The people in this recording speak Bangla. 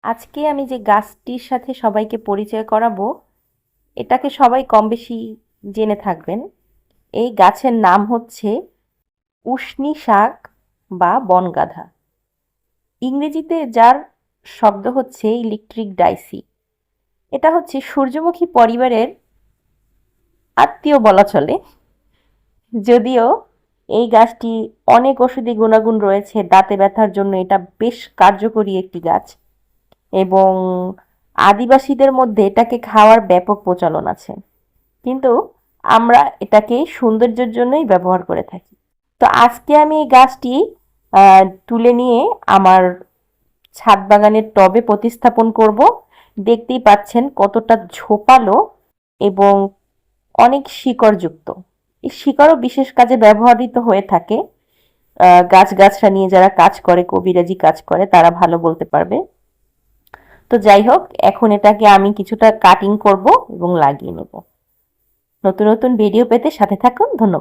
আজকে আমি যে গাছটির সাথে সবাইকে পরিচয় করাবো, এটাকে সবাই কম বেশি জেনে থাকবেন। এই গাছের নাম হচ্ছে উশনি শাক বা বনগাধা। ইংরেজিতে যার শব্দ হচ্ছে ইলেকট্রিক ডাইসি। এটা হচ্ছে সূর্যমুখী পরিবারের আত্মীয় বলা চলে। যদিও এই গাছটি অনেক ঔষধি গুণাগুণ রয়েছে, দাঁতে ব্যথার জন্য এটা বেশ কার্যকরী একটি গাছ এবং আদিবাসীদের মধ্যে এটাকে খাওয়ার ব্যাপক প্রচলন আছে। কিন্তু আমরা এটাকে সৌন্দর্যের জন্যই ব্যবহার করে থাকি। তো আজকে আমি এই গাছটি তুলে নিয়ে আমার ছাদ বাগানের টবে প্রতিস্থাপন করব। দেখতেই পাচ্ছেন কতটা ঝোপালো এবং অনেক শিকড়যুক্ত। এই শিকড়ও বিশেষ কাজে ব্যবহৃত হয়ে থাকে। গাছগাছরা নিয়ে যারা কাজ করে, কবিরাজি কাজ করে, তারা ভালো বলতে পারবে। তো যাই হোক, এখন এটাকে আমি কিছুটা কাটিং করব এবং লাগিয়ে নেব। নতুন নতুন ভিডিও পেতে সাথে থাকুন। ধন্যবাদ।